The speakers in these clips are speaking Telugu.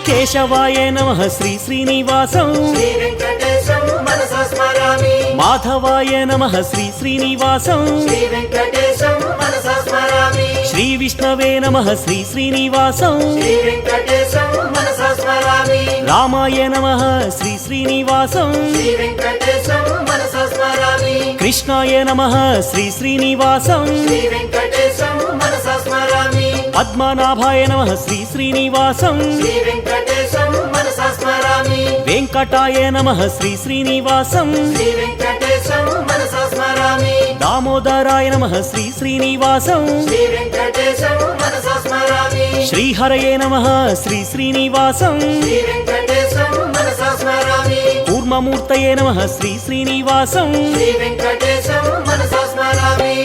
కేశవాయ నమః శ్రీ శ్రీనివాసం శ్రీ వెంకటేశం మనసా స్మరామి మాధవాయ నమః శ్రీ శ్రీనివాసం శ్రీ వెంకటేశం మనసా స్మరామి శ్రీ విష్ణవే నమః శ్రీ శ్రీనివాసం శ్రీ వెంకటేశం మనసా స్మరామి రామాయ నమః శ్రీ శ్రీనివాసం శ్రీ వెంకటేశం మనసా స్మరామి కృష్ణాయ నమః శ్రీ శ్రీనివాసం శ్రీ వెంకటేశం మనసా స్మరామి పద్మనాభాయ నమః శ్రీ శ్రీనివాసం శ్రీ వెంకటేశం మనసా స్మరామి వెంకటాయ నమః శ్రీ శ్రీనివాసం శ్రీ వెంకటేశం మనసా స్మరామి దామోదరాయ నమః శ్రీ శ్రీనివాసం శ్రీ వెంకటేశం మనసా స్మరామి శ్రీహరయే నమః శ్రీ శ్రీనివాసం శ్రీ వెంకటేశం మనసా స్మరామి కూర్మమూర్తయే నమః శ్రీ శ్రీనివాసం శ్రీ వెంకటేశం మనసా స్మరామి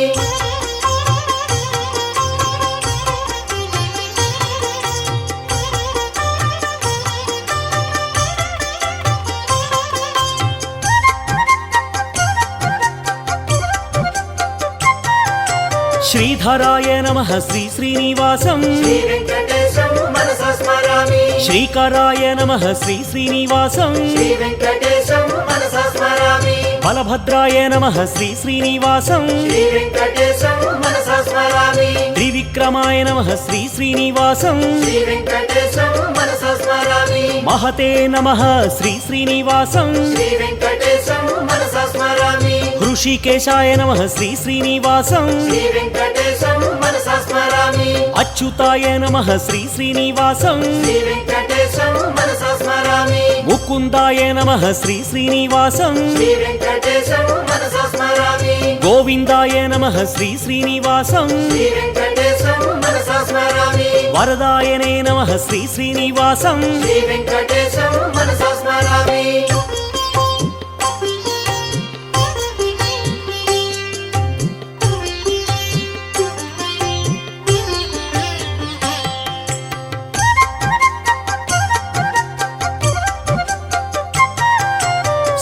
శ్రీధరాయ నమః శ్రీ శ్రీనివాసం శ్రీ వెంకటేశం మనసా స్మరామి శ్రీకరాయ నమః శ్రీ శ్రీనివాసం శ్రీ వెంకటేశం మనసా స్మరామి బలభద్రాయ నమః శ్రీ శ్రీనివాసం శ్రీ వెంకటేశం మనసా స్మరామి త్రివిక్రమాయ నమః శ్రీ శ్రీనివాసం శ్రీ వెంకటేశం మనసా స్మరామి మహతే నమః శ్రీ శ్రీనివాసం శ్రీ వెంకటేశం మనసా స్మరామి హృషికేశాయ నమః శ్రీ శ్రీనివాసం శ్రీ వెంకటేశం మనసా స్మరామి అచ్యుతాయ నమః శ్రీ శ్రీనివాసం శ్రీ వెంకటేశం మనసా స్మరామి ముకుందాయ నమః శ్రీ శ్రీనివాసం శ్రీ వెంకటేశం మనసా స్మరామి గోవిందాయ నమః శ్రీ శ్రీనివాసం శ్రీ వెంకటేశం మనసా స్మరామి వరదాయనే నమః శ్రీ శ్రీనివాసం శ్రీ వెంకటేశం మనసా స్మరామి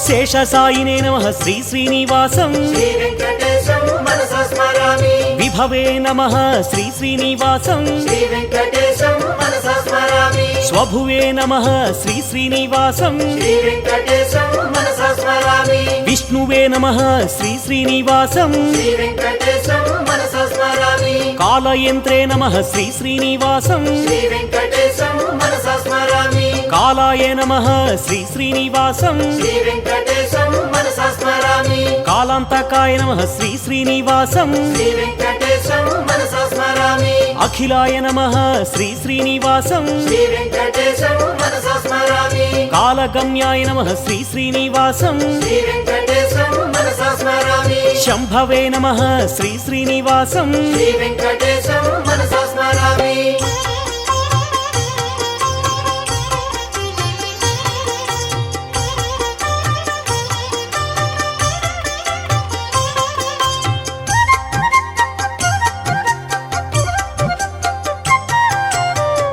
శేషసాయినే నమః శ్రీ శ్రీనివాసం శ్రీ వెంకటేశం మనసా స్మరామి విభవే నమః శ్రీ శ్రీనివాసం శ్రీ వెంకటేశం మనసా స్మరామి స్వభువే నమః శ్రీ శ్రీనివాసం శ్రీ వెంకటేశం మనసా స్మరామి విష్ణువే నమః శ్రీ శ్రీనివాసం శ్రీ వెంకటేశం మనసా స్మరామి కాలయంత్రే నమః శ్రీ శ్రీనివాసం శ్రీ వెంకటేశం మనసా స్మరామి కాలాయ నమః శ్రీ శ్రీనివాసం శ్రీ వెంకటేశం మనసా స్మరామి కాలాంతకాయ నమః శ్రీ శ్రీనివాసం శ్రీ వెంకటేశం మనసా స్మరామి అఖిలాయ నమః శ్రీ శ్రీనివాసం శ్రీ వెంకటేశం మనసా స్మరామి కాలగమ్యాయ నమః శ్రీ శ్రీనివాసం శ్రీ వెంకటేశం మనసా స్మరామి శంభవే నమః శ్రీ శ్రీనివాసం శ్రీ వెంకటేశం మనసా స్మరామి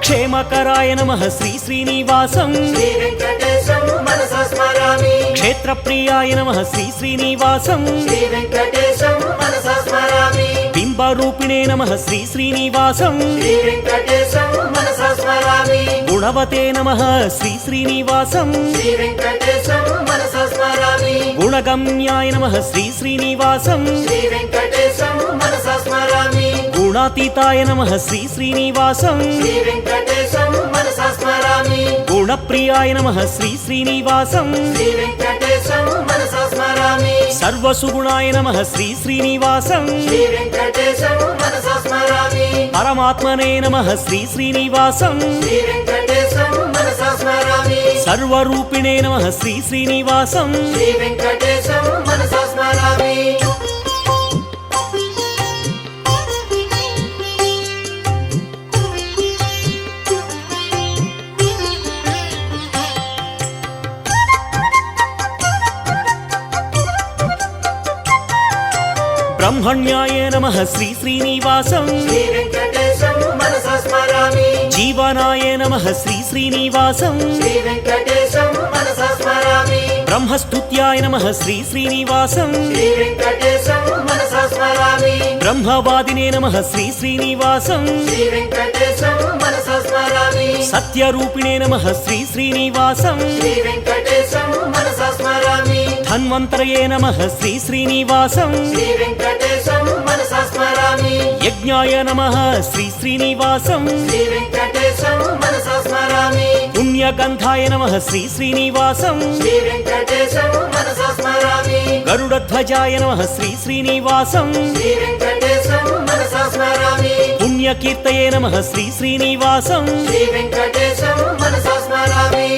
క్షేమకరాయ నమః శ్రీ శ్రీనివాసం శ్రీ వెంకటేశం మనసా స్మరామి క్షేత్రప్రియాయ నమః శ్రీ శ్రీనివాసం శ్రీ వెంకటేశం మనసా స్మరామి బింబరూపిణే నమః శ్రీ శ్రీనివాసం శ్రీ వెంకటేశం మనసా స్మరామి గుణవతే నమః శ్రీ శ్రీనివాసం శ్రీ వెంకటేశం మనసా స్మరామి గుణగమ్యాయ నమః శ్రీ శ్రీనివాసం శ్రీ వెంకటేశం మనసా స్మరామి గుణాతీతాయ నమః శ్రీ శ్రీనివాసం శ్రీ వెంకటేశం మనసా స్మరామి గుణప్రియాయ నమః శ్రీ శ్రీనివాసం శ్రీ వెంకటేశం మనసా స్మరామి సర్వసుగుణాయ నమః శ్రీ శ్రీనివాసం శ్రీ వెంకటేశం మనసా స్మరామి పరమాత్మనే నమః శ్రీ శ్రీనివాసం శ్రీ వెంకటేశం మనసా స్మరామి సర్వరూపిణే నమః శ్రీ శ్రీనివాసం శ్రీ వెంకటేశం మనసా స్మరామి బ్రహ్మణ్యాయ నమః శ్రీ శ్రీనివాసం శ్రీ వెంకటేశం మనసా స్మరామి జీవనాయ నమః శ్రీ శ్రీనివాసం శ్రీ వెంకటేశం మనసా స్మరామి బ్రహ్మస్తుత్యాయ నమః శ్రీ శ్రీనివాసం శ్రీ వెంకటేశం మనసా స్మరామి బ్రహ్మవాదినే నమః శ్రీ శ్రీనివాసం శ్రీ వెంకటేశం మనసా స్మరామి సత్యరూపిణే నమః శ్రీ శ్రీనివాసం శ్రీ వెంకటేశం మనసా స్మరామి ధన్వంతరయే నమః శ్రీ శ్రీనివాసం శ్రీ వెంకటేశం మనసా స్మరామి యజ్ఞాయ నమః శ్రీ శ్రీనివాసం శ్రీ వెంకటేశం మనసా స్మరామి పుణ్యగంధాయ నమః శ్రీ శ్రీనివాసం శ్రీ వెంకటేశం మనసా స్మరామి గరుడధ్వజాయ నమః శ్రీ శ్రీనివాసం శ్రీ వెంకటేశం మనసా స్మరామి పుణ్యకీర్తయే నమః శ్రీ శ్రీనివాసం శ్రీ వెంకటేశం మనసా స్మరామి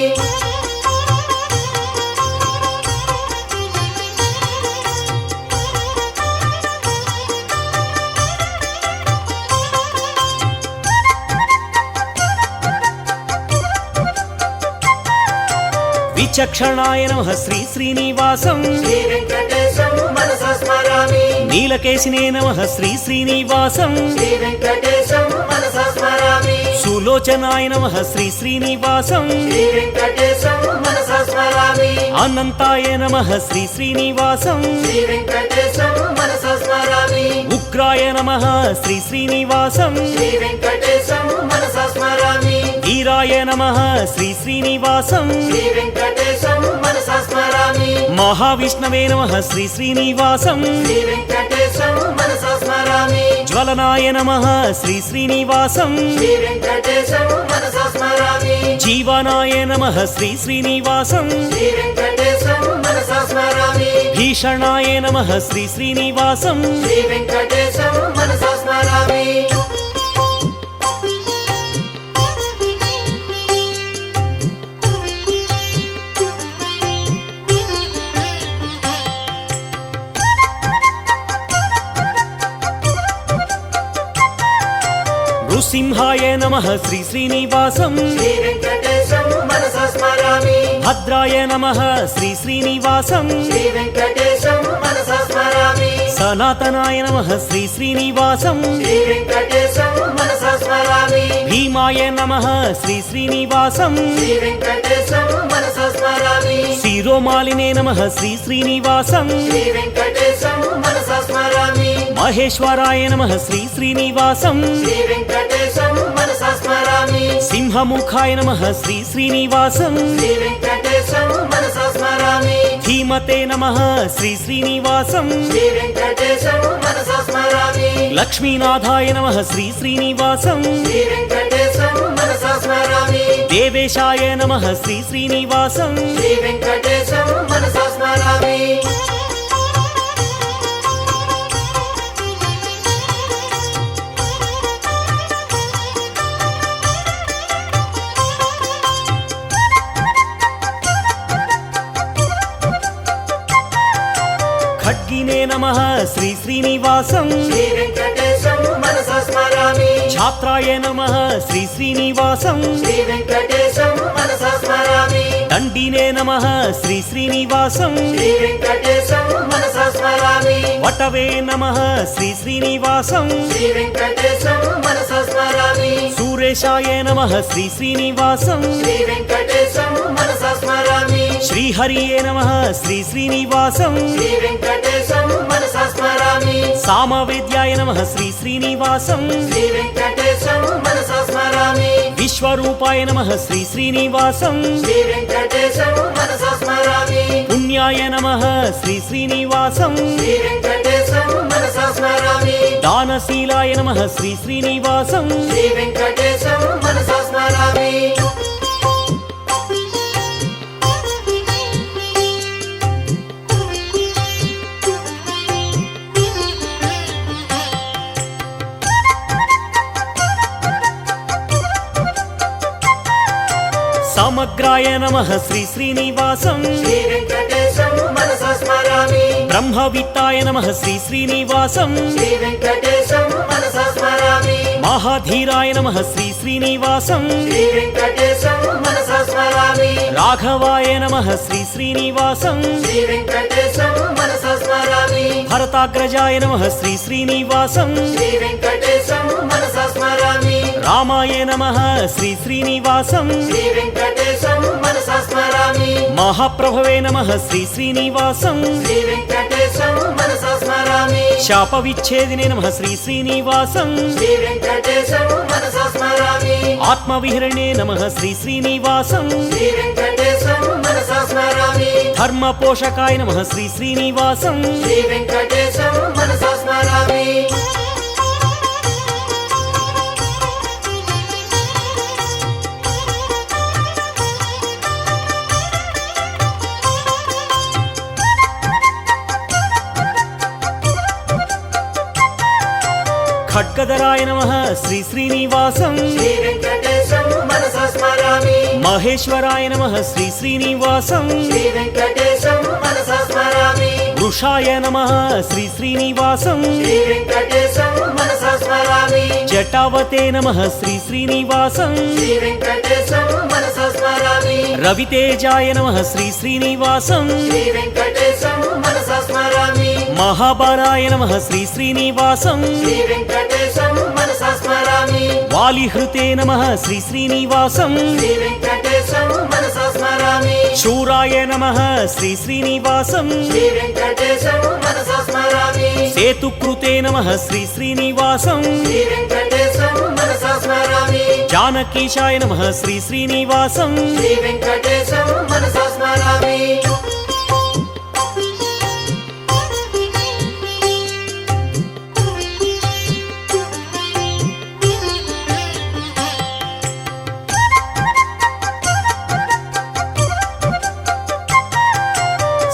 విచక్షణాయ నమః శ్రీ శ్రీనివాసం శ్రీ వెంకటేశం మనసా స్మరామి నీలకేశినే నమః శ్రీ శ్రీనివాసం శ్రీ వెంకటేశం మనసా స్మరామి సులోచనాయ నమః శ్రీ శ్రీనివాసం శ్రీ వెంకటేశం మనసా స్మరామి అనంతాయ నమః శ్రీ శ్రీనివాసం శ్రీ వెంకటేశం మనసా స్మరామి ఉగ్రాయ నమః శ్రీ శ్రీనివాసం శ్రీ వెంకటేశం మనసా స్మరామి వీరాయ నమః శ్రీ శ్రీనివాసం శ్రీ వెంకటేశం మనసా స్మరామి మహావిష్ణవే నమః శ్రీ శ్రీనివాసం శ్రీ వెంకటేశం మనసా స్మరామి జ్వలనాయ నమః శ్రీ శ్రీనివాసం శ్రీ వెంకటేశం మనసా స్మరామి జీవనాయ నమః శ్రీ శ్రీనివాసం శ్రీ వెంకటేశం మనసా స్మరామి భీషణాయ నమః శ్రీ శ్రీనివాసం శ్రీ వెంకటేశం మనసా స్మరామి నృసింహాయ నమః శ్రీ శ్రీనివాసం శ్రీ వెంకటేశం మనసా స్మరామి భద్రాయ నమః శ్రీ శ్రీనివాసం శ్రీ వెంకటేశం మనసా స్మరామి సనాతనాయ నమః శ్రీ శ్రీనివాసం శ్రీ వెంకటేశం మనసా స్మరామి భీమాయ నమః శ్రీ శ్రీనివాసం శ్రీ వెంకటేశం మనసా స్మరామి శిరోమాలినే నమః శ్రీ శ్రీనివాసం శ్రీ వెంకటేశం మనసా స్మరామి మహేశ్వరాయ నమః శ్రీ శ్రీనివాసం శ్రీ వెంకటేశం మనసా స్మరామి సింహముఖాయ నమః శ్రీ శ్రీనివాసం శ్రీ వెంకటేశం మనసా స్మరామి ధీమతే నమః శ్రీ శ్రీనివాసం శ్రీ వెంకటేశం మనసా స్మరామి లక్ష్మీనాథాయ నమః శ్రీ శ్రీనివాసం శ్రీ వెంకటేశం మనసా స్మరామి దేవేశాయ నమః శ్రీ శ్రీనివాసం శ్రీ వెంకటేశం మనసా స్మరామి ఖడ్గినే నమః శ్రీ శ్రీనివాసం శ్రీ వెంకటేశం మనసా స్మరామి ఛాత్రాయ నమః శ్రీ శ్రీనివాసం శ్రీ వెంకటేశం మనసా స్మరామి దండినే నమః శ్రీ శ్రీనివాసం శ్రీ వెంకటేశం మనసా స్మరామి వటవే నమః శ్రీ శ్రీనివాసం శ్రీ వెంకటేశం మనసా స్మరామి సూరేశాయ నమః శ్రీ శ్రీనివాసం శ్రీ వెంకటేశం మనసా స్మరామి శ్రీహరియే నమః శ్రీ శ్రీనివాసం శ్రీ వెంకటేశం మనసా స్మరామి సామవేద్యాయ నమః శ్రీ శ్రీనివాసం శ్రీ వెంకటేశం మనసా స్మరామి విశ్వరూపాయ నమః శ్రీ శ్రీనివాసం శ్రీ వెంకటేశం మనసా స్మరామి పుణ్యాయ నమః శ్రీ శ్రీనివాసం శ్రీ వెంకటేశం మనసా స్మరామి దానశీలాయ నమః శ్రీ శ్రీనివాసం శ్రీ వెంకటేశం మనసా స్మరామి సమగ్రాయ నమః శ్రీ శ్రీనివాసం శ్రీ వెంకటేశం మనసా స్మరామి బ్రహ్మవిత్తాయ నమః శ్రీ శ్రీనివాసం శ్రీ వెంకటేశం మనసా స్మరామి మహాధీరాయ నమః శ్రీ శ్రీనివాసం శ్రీ వెంకటేశం మనసా స్మరామి రాఘవాయ నమః శ్రీ శ్రీనివాసం శ్రీ వెంకటేశం మనసా స్మరామి భరతాగ్రజాయ నమః శ్రీ శ్రీనివాసం శ్రీ వెంకటేశం మనసా స్మరామి రామాయ నమః శ్రీ శ్రీనివాసం శ్రీ వెంకటేశం మనసా స్మరామి మహాప్రభవే నమః శ్రీ శ్రీనివాసం శ్రీ వెంకటేశం మనసా స్మరామి శాప విచ్ఛేదినే నమః శ్రీ శ్రీనివాసం శ్రీ వెంకటేశం మనసా స్మరామి ఆత్మవిహరణే నమః శ్రీ శ్రీనివాసం శ్రీ వెంకటేశం మనసా స్మరామి ధర్మ పోషకాయ నమః శ్రీ శ్రీనివాసం శ్రీ వెంకటేశం మనసా స్మరామి ఖడ్గధరాయ నమః శ్రీ శ్రీనివాసం శ్రీ వెంకటేశం మనసా స్మరామి మహేశ్వరాయ నమః శ్రీ శ్రీనివాసం శ్రీ వెంకటేశం మనసా స్మరామి వృషాయ నమః శ్రీ శ్రీనివాసం శ్రీ వెంకటేశం మనసా స్మరామి జటావతే నమః శ్రీ శ్రీనివాసం శ్రీ వెంకటేశం మనసా స్మరామి రవితేజాయ నమః శ్రీ శ్రీనివాసం శ్రీ వెంకటేశం మనసా స్మరామి మహాబలాయ నమః శ్రీ శ్రీనివాసం శ్రీ వెంకటేశం మనసా స్మరామి వాలిహృతే నమః శ్రీ శ్రీనివాసం శ్రీ వెంకటేశం మనసా స్మరామి శూరాయ నమః శ్రీ శ్రీనివాసం శ్రీ వెంకటేశం మనసా స్మరామి సేతుకృతే నమః శ్రీ శ్రీనివాసం శ్రీ వెంకటేశం మనసా స్మరామి జానకీశాయ నమః శ్రీ శ్రీనివాసం శ్రీ వెంకటేశం మనసా స్మరామి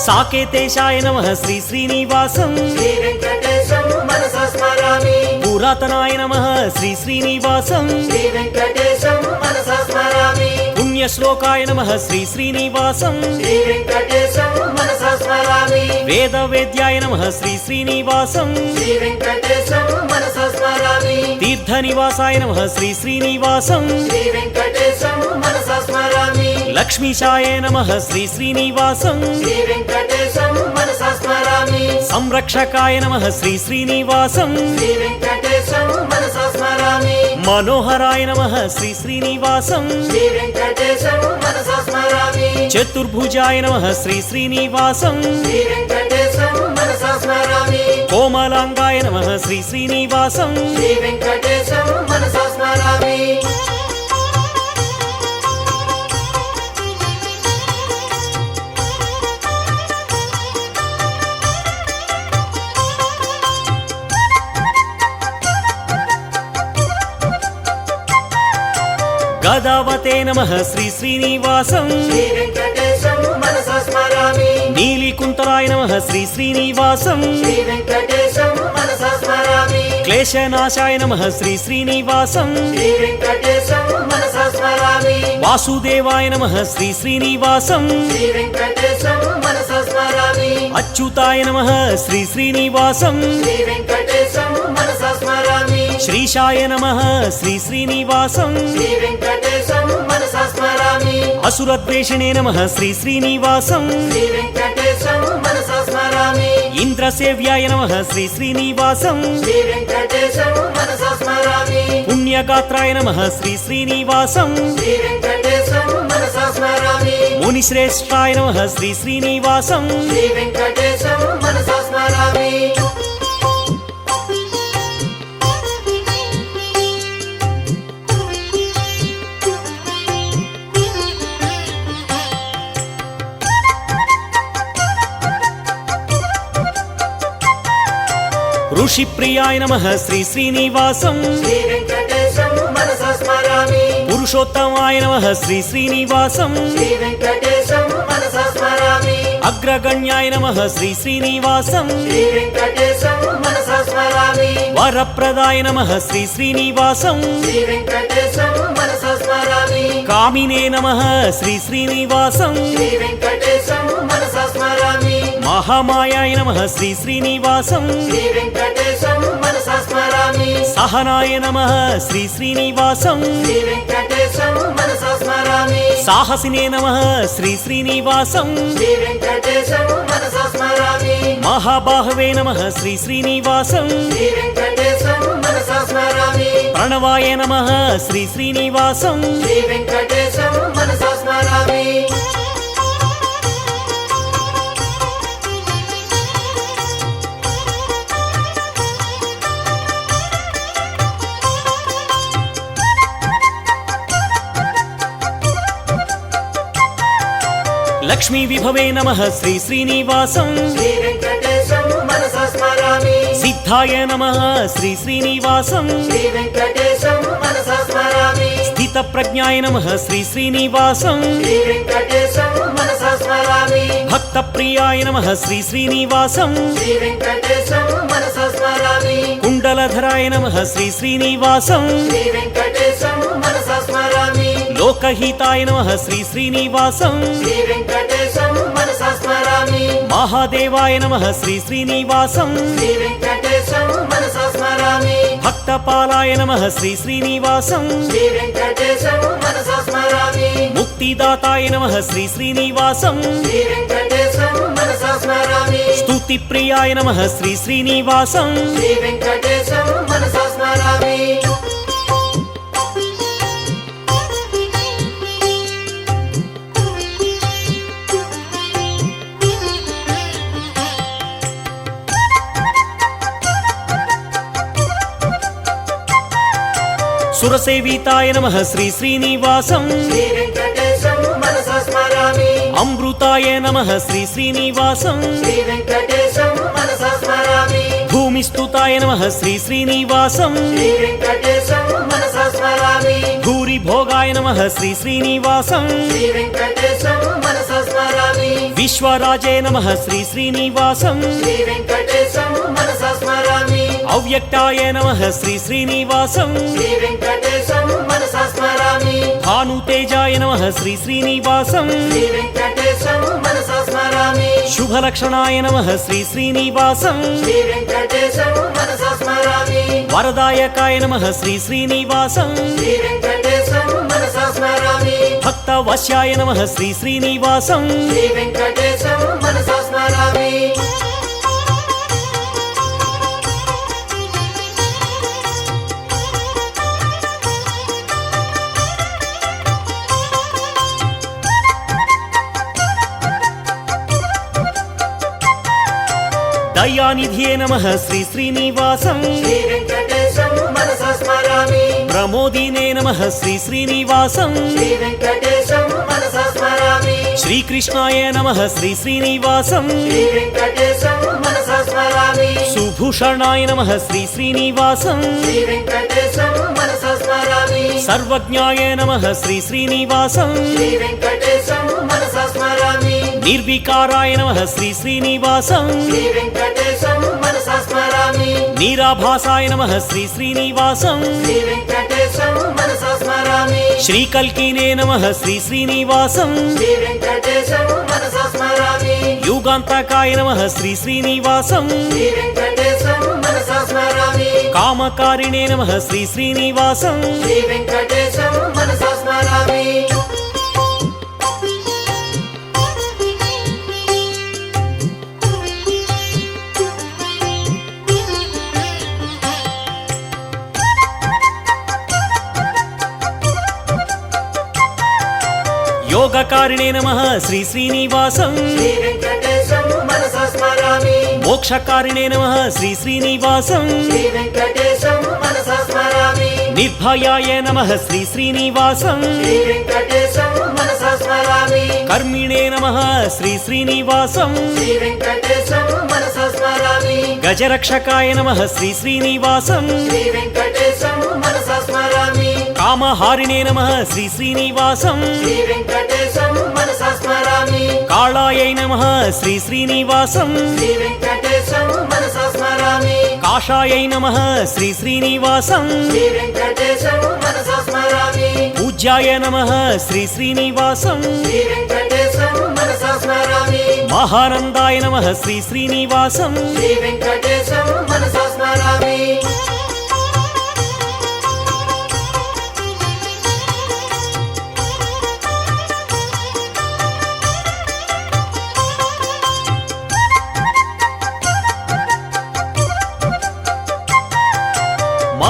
సాకేతేశాయ నమః శ్రీ శ్రీనివాసం శ్రీ వెంకటేశం మనసా స్మరామి పురాతనాయ నమః శ్రీ శ్రీనివాసం శ్రీ వెంకటేశం మనసా స్మరామి పుణ్యశ్లోకాయ నమః శ్రీ శ్రీనివాసం శ్రీ వెంకటేశం మనసా స్మరామి వేదవేద్యాయ నమః శ్రీ శ్రీనివాసం శ్రీ వెంకటేశం మనసా స్మరామి తీర్థనివాసాయ నమః శ్రీ శ్రీనివాసం శ్రీ వెంకటేశం మనసా స్మరామి లక్ష్మీశాయ నమః శ్రీ శ్రీనివాసం శ్రీ వెంకటేశం మనసా స్మరామి సంరక్షకాయ నమః శ్రీ శ్రీనివాసం శ్రీ వెంకటేశం మనసా స్మరామి మనోహరాయ నమః శ్రీ శ్రీనివాసం శ్రీ వెంకటేశం మనసా స్మరామి చతుర్భుజాయ నమః శ్రీ శ్రీనివాసం శ్రీ వెంకటేశం మనసా స్మరామి కోమలాంగాయ నమః శ్రీ శ్రీనివాసం శ్రీ వెంకటేశం మనసా స్మరామి గదావతే నమః శ్రీ శ్రీనివాసం శ్రీ వెంకటేశం మనసా స్మరామి నీలికుంతలాయ నమః శ్రీ శ్రీనివాసం శ్రీ వెంకటేశం మనసా స్మరామి క్లేశనాశాయ నమః శ్రీ శ్రీనివాసం శ్రీ వెంకటేశం మనసా స్మరామి వాసుదేవాయ నమః శ్రీ శ్రీనివాసం శ్రీ వెంకటేశం మనసా స్మరామి అచ్యుతాయ నమః శ్రీ శ్రీనివాసం శ్రీ వెంకటేశం మనసా స్మరామి శ్రీశాయ నమః శ్రీ శ్రీనివాసం శ్రీ వెంకటేశం మనసా స్మరామి అసురద్వేషిణే నమః శ్రీ శ్రీనివాసం శ్రీ వెంకటేశం మనసా స్మరామి ఇంద్రసేవ్యాయ నమః శ్రీ శ్రీనివాసం శ్రీ వెంకటేశం మనసా స్మరామి పుణ్యగాత్రాయ నమః శ్రీ శ్రీనివాసం శ్రీ వెంకటేశం మనసా స్మరామి మునిశ్రేష్ఠాయ నమః శ్రీ శ్రీనివాసం శ్రీ వెంకటేశం మనసా స్మరామి ఋషిప్రియాయ నమః శ్రీ శ్రీనివాసం శ్రీ వెంకటేశం మనసా స్మరామి పురుషోత్తమాయ నమః శ్రీ శ్రీనివాసం శ్రీ వెంకటేశం మనసా స్మరామి అగ్రగణ్యాయ నమః శ్రీ శ్రీనివాసం శ్రీ వెంకటేశం మనసా స్మరామి వరప్రదాయ నమః శ్రీ శ్రీనివాసం శ్రీ వెంకటేశం మనసా స్మరామి కామినే నమః శ్రీ శ్రీనివాసం శ్రీ వెంకటేశం మనసా స్మరామి మహామాయాయ నమః శ్రీ శ్రీనివాసం శ్రీ వెంకటేశం మనసా స్మరామి సహనాయ నమః శ్రీ శ్రీనివాసం శ్రీ వెంకటేశం మనసా స్మరామి సాహసినే నమః శ్రీ శ్రీనివాసం శ్రీ వెంకటేశం మనసా స్మరామి మహాబాహవే నమః శ్రీ శ్రీనివాసం శ్రీ వెంకటేశం మనసా స్మరామి ప్రణవాయ నమః శ్రీ శ్రీనివాసం శ్రీ వెంకటేశం మనసా స్మరామి లక్ష్మీ విభవే నమః శ్రీ శ్రీనివాసం శ్రీ వెంకటేశం మనసా స్మరామి సిద్ధాయ నమః శ్రీ శ్రీనివాసం శ్రీ వెంకటేశం మనసా స్మరామి స్థిత ప్రజ్ఞాయ నమః శ్రీ శ్రీనివాసం శ్రీ వెంకటేశం మనసా స్మరామి భక్త ప్రియాయ నమః శ్రీ శ్రీనివాసం శ్రీ వెంకటేశం మనసా స్మరామి కుండలధరాయ నమః శ్రీ శ్రీనివాసం శ్రీ వెంకటేశం మనసా స్మరామి లోకహితాయ నమః శ్రీ శ్రీనివాసం శ్రీ వెంకటేశం మనసా స్మరామి మహాదేవాయ నమః శ్రీ శ్రీనివాసం శ్రీ వెంకటేశం మనసా స్మరామి భక్తపాలాయ నమః శ్రీ శ్రీనివాసం శ్రీ వెంకటేశం మనసా స్మరామి ముక్తిదాతాయ నమః శ్రీ శ్రీనివాసం శ్రీ వెంకటేశం మనసా స్మరామి స్తుతి ప్రియాయ నమః శ్రీ శ్రీనివాసం శ్రీ వెంకటేశం మనసా స్మరామి సురసేవితాయ నమః శ్రీ శ్రీనివాసం శ్రీ వెంకటేశం మనసా స్మరామి అమృతాయ నమః శ్రీ శ్రీనివాసం శ్రీ వెంకటేశం మనసా స్మరామి భూమిస్తుతాయ నమః శ్రీ శ్రీనివాసం శ్రీ వెంకటేశం మనసా స్మరామి భూరి భోగాయ నమః శ్రీ శ్రీనివాసం శ్రీ వెంకటేశం మనసా స్మరామి విశ్వరాజే నమః శ్రీ శ్రీనివాసం శ్రీ వెంకటేశం మనసా స్మరామి అవ్యక్తాయ నమః శ్రీ శ్రీనివాసం శ్రీ వెంకటేశం మనసా స్మరామి భానుతేజాయ నమః శ్రీ శ్రీనివాసం శ్రీ వెంకటేశం మనసా స్మరామి శుభలక్షణాయ నమః శ్రీ శ్రీనివాసం శ్రీ వెంకటేశం మనసా స్మరామి వరదాయకాయ నమః శ్రీ శ్రీనివాసం శ్రీ వెంకటేశం మనసా స్మరామి భక్తవశ్యాయ నమః శ్రీ శ్రీనివాసం శ్రీ వెంకటేశం మనసా స్మరామి దయానిధియే నమః శ్రీ శ్రీనివాసం శ్రీ వెంకటేశం మనసా స్మరామి ప్రమోదినే నమః శ్రీ శ్రీనివాసం శ్రీ వెంకటేశం మనసా స్మరామి శ్రీకృష్ణాయ నమః శ్రీ శ్రీనివాసం శ్రీ వెంకటేశం మనసా స్మరామి సుభూషణాయ నమః శ్రీ శ్రీనివాసం శ్రీ వెంకటేశం మనసా స్మరామి సర్వజ్ఞాయ నమః శ్రీ శ్రీనివాసం శ్రీ వెంకటేశం మనసా స్మరామి నిర్వికారాయ నమః శ్రీ శ్రీనివాసం శ్రీ వెంకటేశం మనసా స్మరామి నీరాభాసాయ నమః శ్రీ శ్రీనివాసం శ్రీ వెంకటేశం మనసా స్మరామి శ్రీకల్కినే నమః శ్రీ శ్రీనివాసం శ్రీ వెంకటేశం మనసా స్మరామి యుగాంతకాయ నమః శ్రీ శ్రీనివాసం శ్రీ వెంకటేశం మనసా స్మరామి కామకారిణే నమః శ్రీ శ్రీనివాసం శ్రీ వెంకటేశం మనసా స్మరామి యోగకారిణే నమః శ్రీ శ్రీనివాసం శ్రీ వెంకటేశం మనసా స్మరామి మోక్షకారిణే నమః శ్రీ శ్రీనివాసం శ్రీ వెంకటేశం మనసా స్మరామి నిర్భయాయ నమః శ్రీ శ్రీనివాసం శ్రీ వెంకటేశం మనసా స్మరామి కర్మిణే నమః శ్రీ శ్రీనివాసం శ్రీ వెంకటేశం మనసా స్మరామి గజరక్షకాయ నమః శ్రీ శ్రీనివాసం శ్రీ వెంకటేశం మనసా స్మరామి కామహారిణే నమః శ్రీ శ్రీనివాసం శ్రీ వెంకటేశం మనసా స్మరామి కాళాయై నమః శ్రీ శ్రీనివాసం శ్రీ వెంకటేశం మనసా స్మరామి కాషాయై నమః శ్రీ శ్రీనివాసం శ్రీ వెంకటేశం మనసా స్మరామి పూజ్యాయ నమః శ్రీ శ్రీనివాసం శ్రీ వెంకటేశం మనసా స్మరామి మహానందాయ నమః శ్రీ శ్రీనివాసం శ్రీ వెంకటేశం మనసా స్మరామి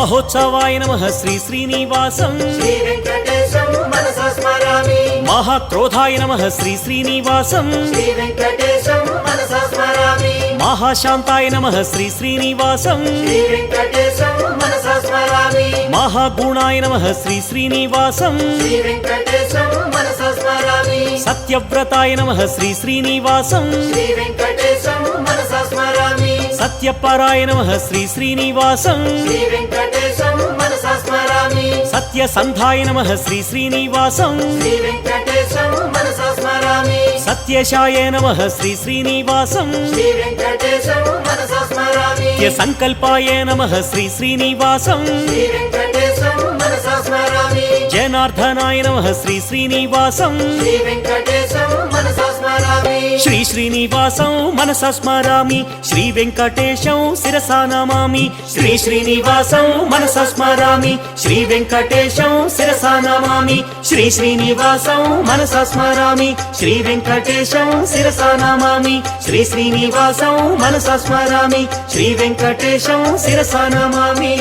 మహోత్సవాయ నమః శ్రీ శ్రీనివాసం శ్రీ వెంకటేశం మనసా స్మరామి మహాక్రోధాయ నమః శ్రీ శ్రీనివాసం శ్రీ వెంకటేశం మనసా స్మరామి మహాశాంతాయ నమః శ్రీ శ్రీనివాసం శ్రీ వెంకటేశం మనసా స్మరామి మహాగుణాయ నమః శ్రీ శ్రీనివాసం శ్రీ వెంకటేశం మనసా స్మరామి సత్యవ్రతాయ నమః శ్రీ శ్రీనివాసం శ్రీ వెంకటేశం మనసా స్మరామి సత్యపరాయ నమః శ్రీ శ్రీనివాసం శ్రీ వెంకటేశం మనసా స్మరామి సత్యసంధాయ నమః శ్రీ శ్రీనివాసం శ్రీ వెంకటేశం మనసా స్మరామి సత్యశాయ నమః శ్రీ శ్రీనివాసం శ్రీ వెంకటేశం మనసా స్మరామి సంకల్పాయ నమః శ్రీ శ్రీనివాసం శ్రీ వెంకటేశం మనసా స్మరామి జనార్దనాయ నమః శ్రీ శ్రీనివాసం శ్రీ వెంకటేశం మనసా స్మరామి శ్రీ శ్రీనివాసం మనసా స్మరామి శ్రీ వెంకటేశం శిరసా నమామి శ్రీ శ్రీనివాసం మనసా స్మరామి శ్రీ వెంకటేశం శిరసా నమామి శ్రీ శ్రీనివాసం మనసా స్మరామి శ్రీ వెంకటేశం శిరసా నమామి శ్రీ శ్రీనివాసం మనసా స్మరామి శ్రీ వెంకటేశం శిరసా నమామి